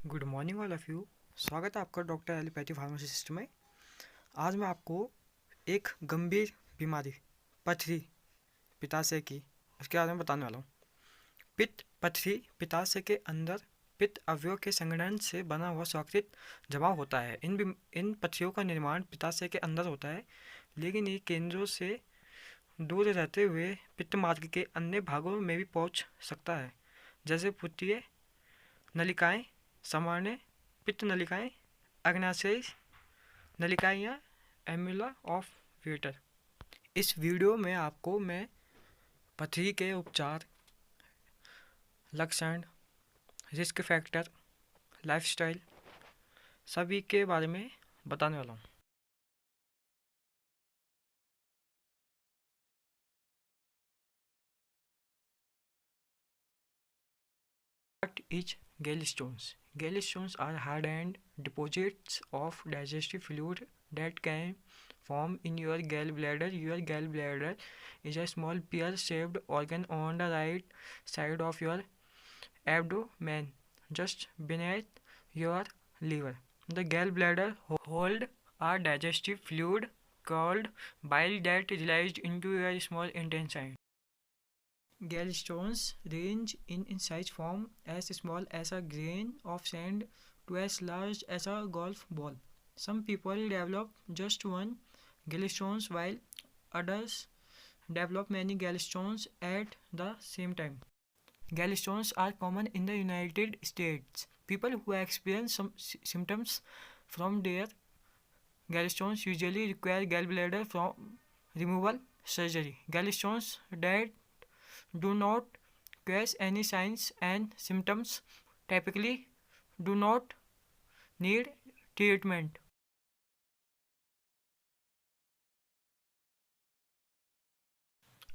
Good morning all of you. स्वागत है आपका डॉक्टर एलोपैथी फार्मेसी सिस्टम में। आज मैं आपको एक गंभीर बीमारी पथरी पित्ताशय की उसके बारे में बताने वाला हूँ। पित्त पथरी पित्ताशय के अंदर पित्त अवयव के संगठन से बना हुआ स्वाकृत जमाव होता है। इन पथरियों का निर्माण पित्ताशय के अंदर होता है, लेकिन ये केंद्रों से दूर रहते हुए पित्त मार्ग के अन्य भागों में भी पहुँच सकता है, जैसे पुत्तीय नलिकाएं, सामान्य पित्त नलिकाएं, अग्नाशयी नलिकाएं या एम्यूला ऑफ वेटर। इस वीडियो में आपको मैं पथरी के उपचार, लक्षण, रिस्क फैक्टर, लाइफस्टाइल सभी के बारे में बताने वाला हूँ। What is gallstones? Gallstones are hard-end deposits of digestive fluid that can form in your gallbladder. Your gallbladder is a small pear-shaped organ on the right side of your abdomen, just beneath your liver. The gallbladder holds a digestive fluid called bile that released into your small intestine. Gallstones range in size from as small as a grain of sand to as large as a golf ball. Some people develop just one gallstones while others develop many gallstones at the same time. Gallstones are common in the United States. People who experience some symptoms from their gallstones usually require gallbladder from removal surgery. Gallstones that do not cause any signs and symptoms typically do not need treatment.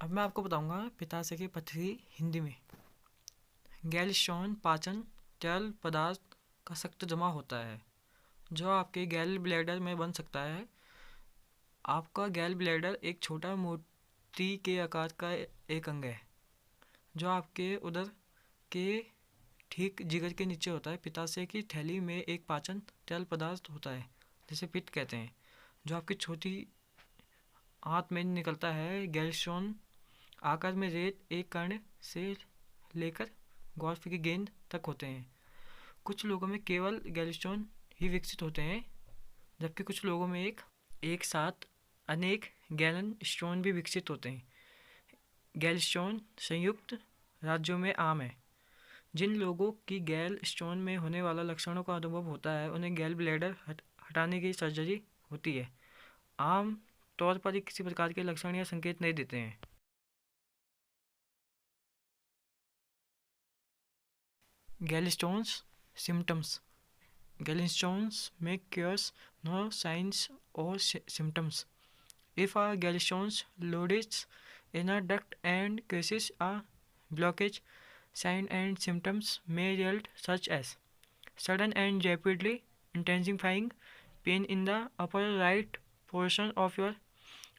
अब मैं आपको बताऊंगा पित्ताशय की पथरी हिंदी में। Gallstone पाचन तरल पदार्थ का सख्त जमा होता है जो आपके गैल ब्लैडर में बन सकता है। आपका गैल ब्लैडर एक छोटा मोती के आकार का एक अंग है जो आपके उदर के ठीक जिगर के नीचे होता है। पित्ताशय की थैली में एक पाचन तरल पदार्थ होता है जिसे पित्त कहते हैं, जो आपकी छोटी आंत में निकलता है। गैलस्टोन आकार में रेत एक कण से लेकर गोल्फ की गेंद तक होते हैं। कुछ लोगों में केवल गैलस्टोन ही विकसित होते हैं, जबकि कुछ लोगों में एक साथ अनेक गैलन स्टोन भी विकसित होते हैं। गैलस्टोन संयुक्त राज्यों में आम है। जिन लोगों की गैल स्टोन में होने वाला लक्षणों का अनुभव होता है उन्हें गैल ब्लैडर हटाने की सर्जरी होती है। आम तौर पर किसी प्रकार के लक्षण या संकेत नहीं देते हैं। गैलस्टोन्स symptoms. Gallstones may cause no signs or symptoms. If a gallstone lodges in a duct and causes a blockage, signs and symptoms may result such as sudden and rapidly intensifying pain in the upper right portion of your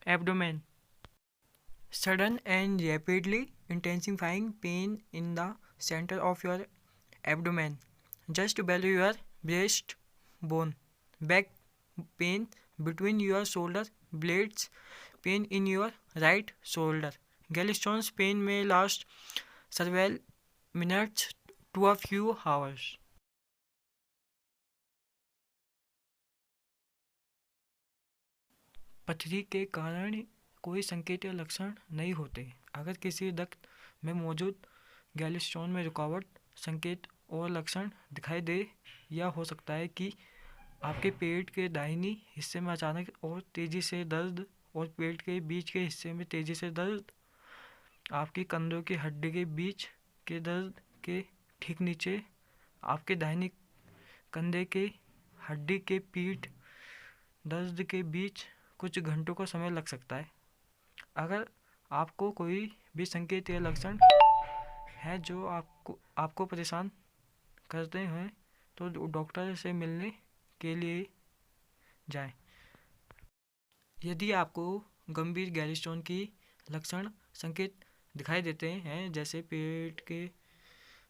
abdomen. Sudden and rapidly intensifying pain in the center of your abdomen, just below your breast bone. Back pain between your shoulder blades, pain in your right shoulder. Gallstones pain may last several minutes to a few hours. पथरी के कारण कोई संकेत या लक्षण नहीं होते। अगर किसी दक्त में मौजूद गैलस्टोन में रुकावट, संकेत और लक्षण दिखाई दे, या हो सकता है कि आपके पेट के दाहिनी हिस्से में अचानक और तेज़ी से दर्द और पेट के बीच के हिस्से में तेज़ी से दर्द, आपकी कंधों की हड्डी के बीच के दर्द के ठीक नीचे आपके दाहिनी कंधे के हड्डी के पीठ दर्द के बीच कुछ घंटों का समय लग सकता है। अगर आपको कोई भी संकेत या लक्षण है जो आपको परेशान करते हैं तो डॉक्टर से मिलने के लिए जाएं। यदि आपको गंभीर गैलस्टोन की लक्षण संकेत दिखाई देते हैं, जैसे पेट के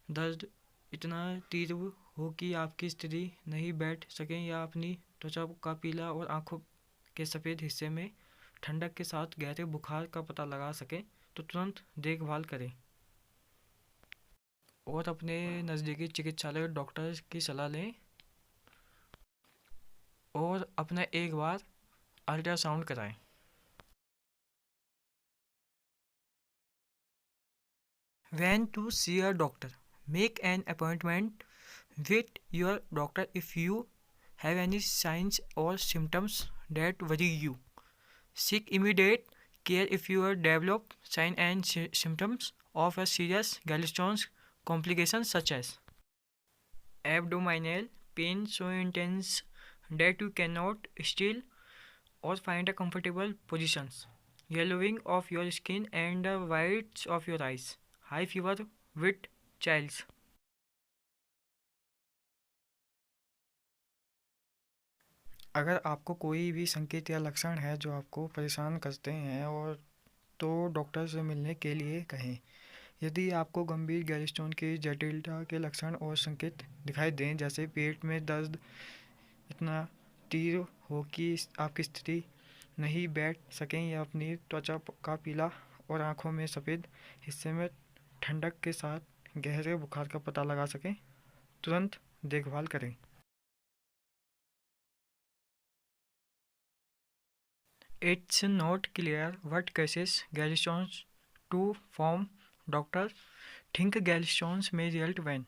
दर्द इतना तीव्र हो कि आपकी स्त्री नहीं बैठ सकें या अपनी त्वचा का पीला और आंखों के सफ़ेद हिस्से में ठंडक के साथ गहरे बुखार का पता लगा सकें तो तुरंत देखभाल करें और अपने नज़दीकी चिकित्सालय डॉक्टर की सलाह लें और अपना एक बार अल्ट्रासाउंड कराएं। When to see a doctor, make an appointment with your doctor if you have any signs or symptoms that worry you. Seek immediate care if you develop signs and symptoms of a serious gallstones complications such as abdominal pain so intense that you cannot still or find a comfortable positions, yellowing of your skin and the whites of your eyes, high fever with chills. अगर आपको कोई भी संकेत या लक्षण है जो आपको परेशान करते हैं और तो डॉक्टर से मिलने के लिए कहें। यदि आपको गंभीर गैलस्टोन की जटिलता के लक्षण और संकेत दिखाई दें जैसे पेट में दर्द इतना तीव्र हो कि आपकी स्थिति नहीं बैठ सकें या अपनी त्वचा का पीला और आंखों में सफ़ेद हिस्से में ठंडक के साथ गहरे बुखार का पता लगा सकें, तुरंत देखभाल करें। It's not clear what causes gallstones to form. Doctors think gallstones may result when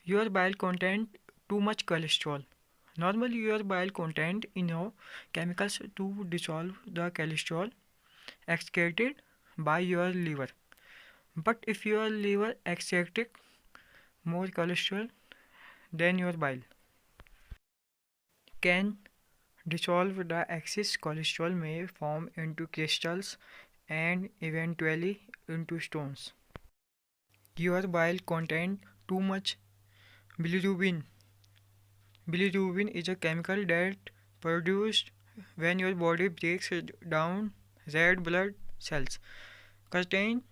your bile contains too much cholesterol. Normally, your bile contains enough chemicals to dissolve the cholesterol excreted by your liver. But if your liver excretes more cholesterol than your bile can dissolve, the excess cholesterol may form into crystals and eventually into stones. Your bile contains too much bilirubin. Bilirubin is a chemical that produced when your body breaks down red blood cells. Certain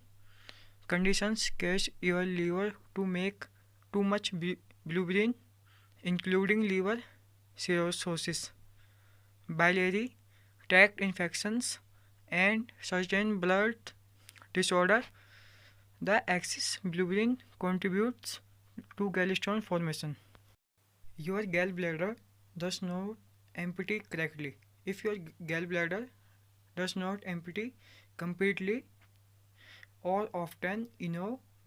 conditions cause your liver to make too much bilirubin, including liver cirrhosis, biliary tract infections, and certain blood disorder. The excess bilirubin contributes to gallstone formation. Your gallbladder does not empty correctly. If your gallbladder does not empty completely or often,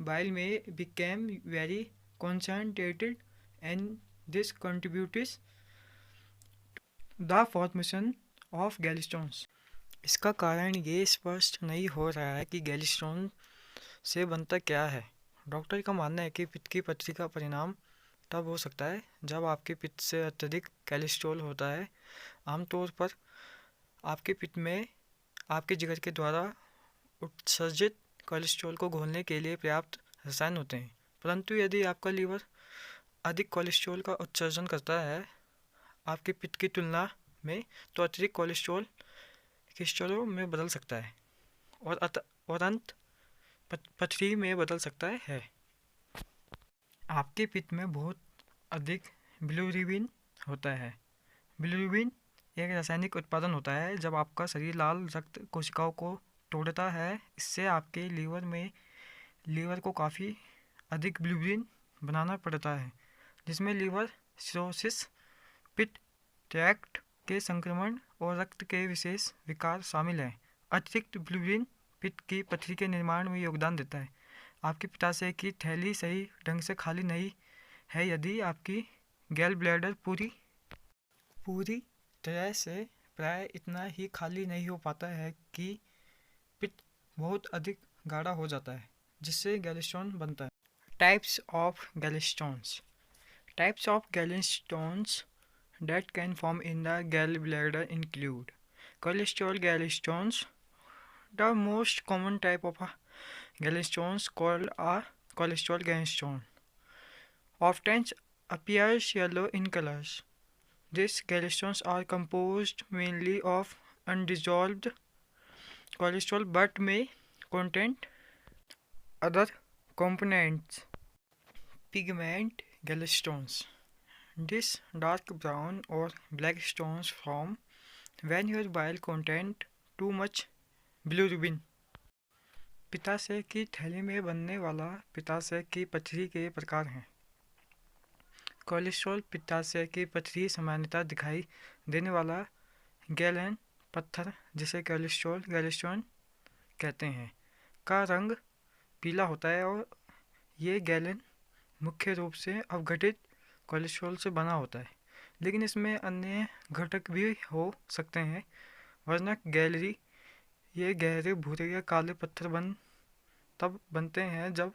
bile may become very concentrated and this contributes the formation of gallstones. इसका कारण ये स्पष्ट नहीं हो रहा है कि gallstone से बनता क्या है। डॉक्टर का मानना है कि पित्त की पथरी का परिणाम तब हो सकता है जब आपके पित्त से अत्यधिक कोलेस्ट्रॉल होता है। आमतौर पर आपके पित्त में आपके जिगर के द्वारा उत्सर्जित कोलेस्ट्रॉल को घोलने के लिए पर्याप्त रसायन होते हैं, परंतु यदि आपका लीवर अधिक कोलेस्ट्रॉल का उत्सर्जन करता है आपके पित्त की तुलना में, तो अतिरिक्त कोलेस्ट्रॉल क्रिस्टलों में बदल सकता है और अंत पथरी में बदल सकता है। आपके पित्त में बहुत अधिक बिलिरुबिन होता है। बिलिरुबिन एक रासायनिक उत्पादन होता है जब आपका शरीर लाल रक्त कोशिकाओं को तोड़ता है। इससे आपके लीवर को काफ़ी अधिक बिलिरुबिन बनाना पड़ता है, जिसमें लीवर सिरोसिस, पित्त ट्रैक्ट के संक्रमण और रक्त के विशेष विकार शामिल हैं। अतिरिक्त बिलिरुबिन पित्त की पथरी के निर्माण में योगदान देता है। आपके पित्ताशय की थैली सही ढंग से खाली नहीं है। यदि आपकी गैल ब्लैडर पूरी तरह से प्राय इतना ही खाली नहीं हो पाता है कि पित्त बहुत अधिक गाढ़ा हो जाता है, जिससे गैलस्टोन बनता है। Types of gallstones. Types of gallstones that can form in the gallbladder include cholesterol gallstones. The most common type of gallstones called a cholesterol gallstone often appears yellow in colors. These gallstones are composed mainly of undissolved cholesterol but may contain other components. Pigment Gallstones. This dark brown or black stones form when your bile content too much bilirubin. पित्ताशय की थैली में बनने वाला पित्ताशय की पथरी के प्रकार हैं। कोलेस्ट्रॉल पित्ताशय की पथरी सामान्यतः दिखाई देने वाला गैलन पत्थर, जिसे गैलेस्ट्रॉन कहते हैं, का रंग पीला होता है और ये गैलन मुख्य रूप से अवघटित कोलेस्ट्रॉल से बना होता है, लेकिन इसमें अन्य घटक भी हो सकते हैं। वर्णक गैलरी, ये गहरे भूरे या काले पत्थर तब बनते हैं जब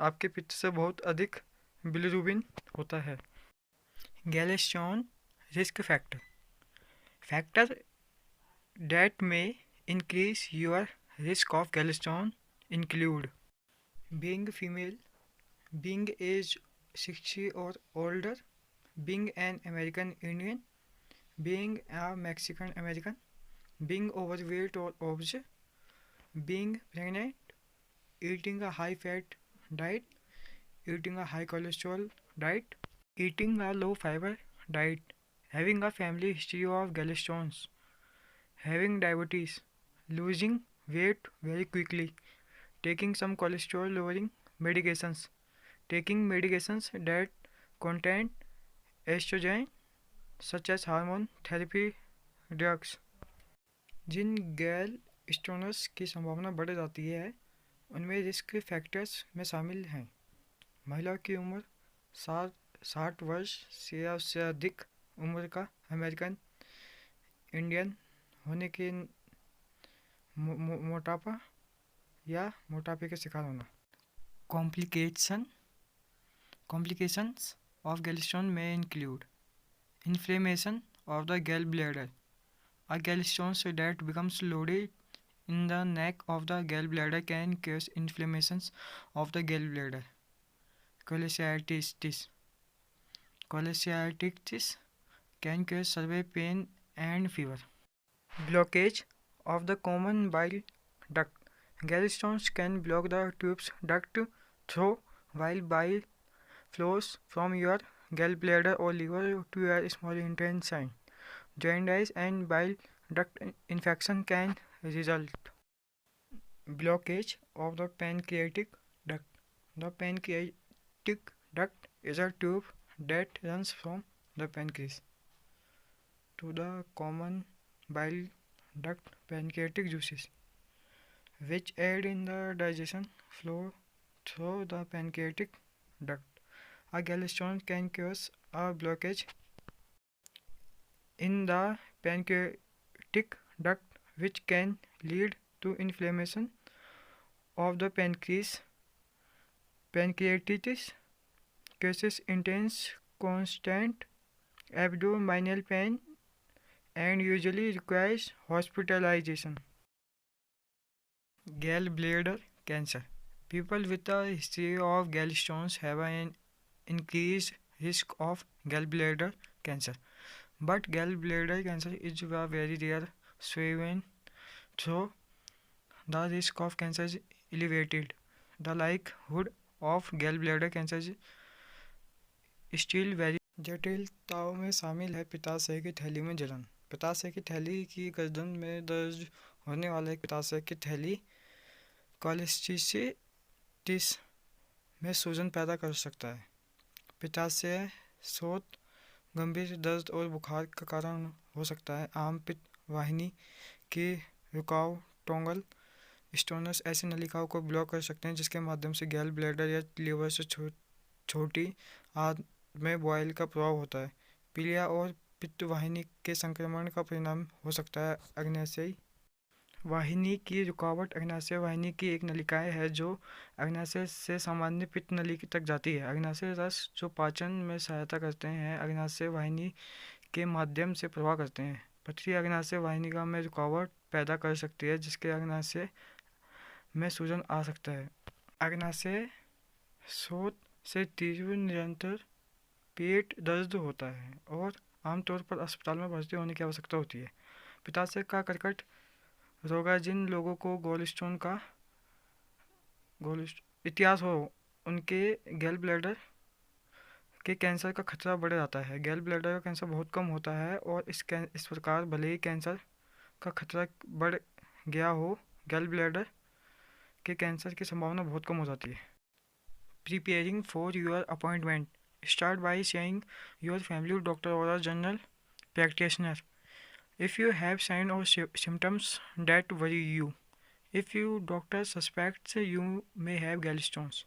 आपके पित्त से बहुत अधिक बिलिरुबिन होता है। Gallstone risk factor that may increase your risk of gallstone include being female, being age 60 or older, being an American Indian, being a Mexican American, being overweight or obese, being pregnant, eating a high fat diet, eating a high cholesterol diet, eating a low fiber diet, having a family history of gallstones, having diabetes, losing weight very quickly, taking some cholesterol lowering medications, taking medications that contain estrogen such as hormone therapy drugs. जिन गैल स्टोनर्स की संभावना बढ़ जाती है उनमें risk factors में शामिल हैं महिला की उम्र, 60 वर्ष से या उससे अधिक उम्र का अमेरिकन इंडियन होने के मोटापा या मोटापे के शिकार होना। Complications of gallstone may include inflammation of the gallbladder. A gallstone that becomes loaded in the neck of the gallbladder can cause inflammations of the gallbladder. Cholecystitis can cause severe pain and fever. Blockage of the common bile duct. Gallstones can block the tube's duct through while bile flows from your gallbladder or liver to your small intestine. Jaundice and bile duct infection can result. Blockage of the pancreatic duct. The pancreatic duct is a tube that runs from the pancreas to the common bile duct pancreatic juices, which aid in the digestion flow through the pancreatic duct. A gallstone can cause a blockage in the pancreatic duct, which can lead to inflammation of the pancreas. Pancreatitis causes intense, constant abdominal pain and usually requires hospitalization. Gallbladder cancer. People with a history of gallstones have an increased risk of gallbladder cancer, but gallbladder cancer is a very rare, so even though the risk of cancer is elevated, the likelihood of gallbladder cancer is still very. जटिलताओं में शामिल है पित्ताशय की थैली में जलन। पित्ताशय की थैली की गर्दन में दर्ज होने वाला एक पित्ताशय की थैली कोलेस्टिसिटिस में सूजन पैदा कर सकता है। पित्ताशय शोथ, गंभीर दर्द और बुखार का कारण हो सकता है। आम पित्त वाहिनी की रुकाव टोंगल स्टोनर्स ऐसी नलिकाओं को ब्लॉक कर सकते हैं जिसके माध्यम से गैल ब्लैडर या लीवर से छोटी आंत में बॉयल का प्रभाव होता है। पीलिया और पित्त वाहिनी के संक्रमण का परिणाम हो सकता है। अग्न्याशय वाहिनी की रुकावट। अग्न्याशय वाहिनी की एक नलिकाएं है जो अग्न्याशय से सामान्य पित्त नली तक जाती है। अग्न्याशय रस जो पाचन में सहायता करते हैं अग्न्याशय वाहिनी के माध्यम से प्रवाह करते हैं। पथरी अग्न्याशय वाहिनिका में रुकावट पैदा कर सकती है जिसके अग्न्याशय में सूजन आ सकता है। अग्न्याशय शोथ से तीव्र निरंतर पेट दर्द होता है और आमतौर पर अस्पताल में भर्ती होने की आवश्यकता होती है। पित्ताशय का कर्कट रोगा। जिन लोगों को गॉलस्टोन का इतिहास हो उनके गैल ब्लैडर कि कैंसर का खतरा बढ़ जाता है। गैल ब्लैडर का कैंसर बहुत कम होता है और इस प्रकार भले ही कैंसर का खतरा बढ़ गया हो, गैल ब्लैडर के कैंसर की संभावना बहुत कम हो जाती है। Preparing for your appointment, start by seeing your family doctor or a general practitioner if you have signs or symptoms that worry you. If your doctor suspects you may have gallstones,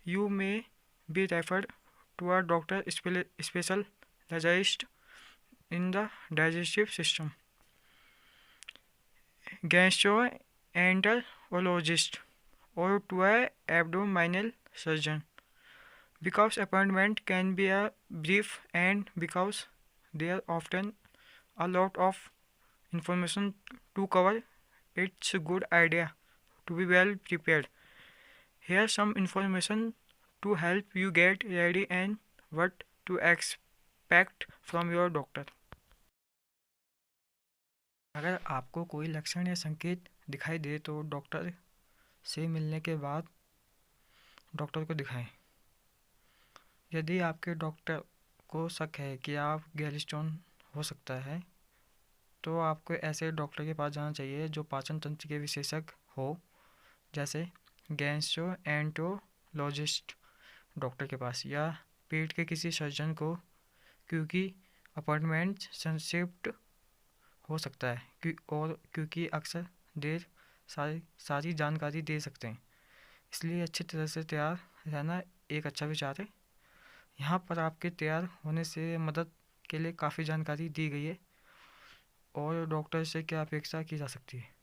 you may be referred to a doctor specialized in the digestive system, gastroenterologist, or to a abdominal surgeon. Because appointment can be a brief and because there often a lot of information to cover, it's a good idea to be well prepared. Here's some information to help you get ready and what to expect from your doctor. अगर आपको कोई लक्षण या संकेत दिखाई दे तो doctor से मिलने के बाद डॉक्टर को दिखाएं। यदि आपके डॉक्टर को शक है कि आप गैलस्टोन हो सकता है तो आपको ऐसे डॉक्टर के पास जाना चाहिए जो पाचन तंत्र के विशेषज्ञ हो, जैसे गैस्ट्रोएंटरोलॉजिस्ट डॉक्टर के पास या पेट के किसी सर्जन को, क्योंकि अपॉइंटमेंट संक्षिप्त हो सकता है और क्योंकि अक्सर देर सारी जानकारी दे सकते हैं, इसलिए अच्छी तरह से तैयार रहना एक अच्छा विचार है। यहाँ पर आपके तैयार होने से मदद के लिए काफ़ी जानकारी दी गई है और डॉक्टर से क्या अपेक्षा की जा सकती है।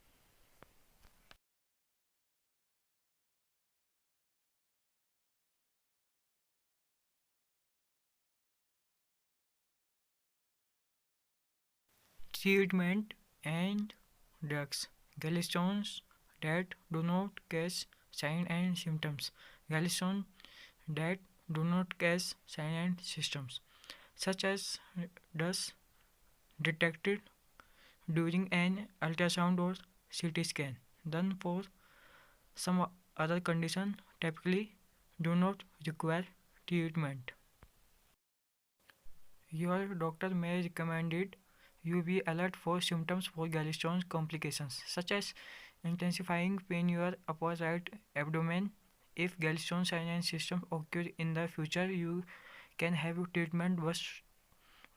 Treatment and drugs. Gallstones that do not cause signs and symptoms. Gallstones that do not cause signs and symptoms, such as those detected during an ultrasound or CT scan, done for some other condition, typically do not require treatment. Your doctor may recommend it. You be alert for symptoms for gallstones complications, such as intensifying pain in your upper right abdomen. If gallstone signs and symptoms occur in the future, you can have treatment, but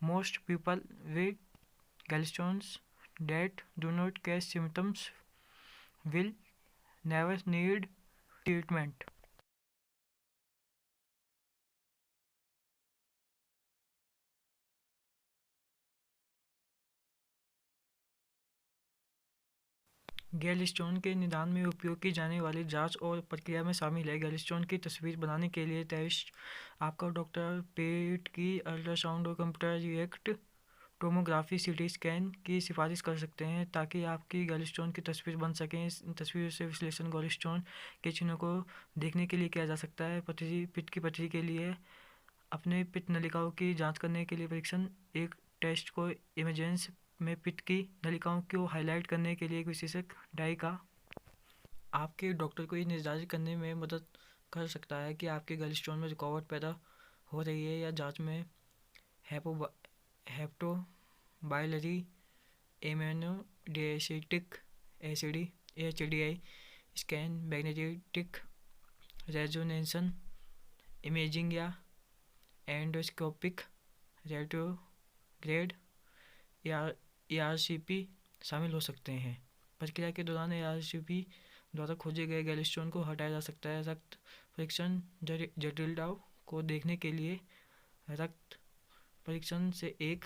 most people with gallstones that do not cause symptoms will never need treatment. Gallstone के निदान में उपयोग की जाने वाली जांच और प्रक्रिया में शामिल है। गैलस्टोन की तस्वीर बनाने के लिए टेस्ट आपका डॉक्टर पेट की अल्ट्रासाउंड और computer react tomography CT scan की सिफारिश कर सकते हैं ताकि आपकी गैलस्टोन की तस्वीर बन सकें। इस तस्वीर से विश्लेषण गैलस्टोन के चिन्हों को देखने के लिए किया जा सकता है। पित्त की पथरी के लिए अपने पित्त नलिकाओं की जांच करने के लिए परीक्षण एक टेस्ट को इमेजेंस में पित्त की नलिकाओं को हाईलाइट करने के लिए एक विशेषज्ञ डाई का आपके डॉक्टर को ये निर्धारित करने में मदद कर सकता है कि आपके गैलस्टोन में रुकावट पैदा हो रही है या जांच में hepatobiliary iminodiacetic acid HDI scan, magnetic resonance imaging या एंडोस्कोपिक रेट्रोग्रेड ARCP शामिल हो सकते हैं। प्रक्रिया के दौरान ARCP द्वारा खोजे गए गैलस्टोन को हटाया जा सकता है। रक्त परीक्षण जटिलताओं को देखने के लिए रक्त परीक्षण से एक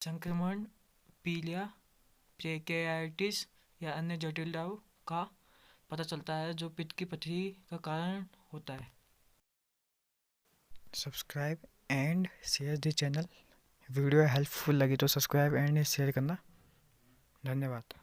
संक्रमण, पीलिया, पैंक्रियाटाइटिस या अन्य जटिलताओं का पता चलता है जो पित्त की पथरी का कारण होता है। Subscribe and share the channel. Video helpful लगी तो सब्सक्राइब एंड शेयर करना। धन्यवाद।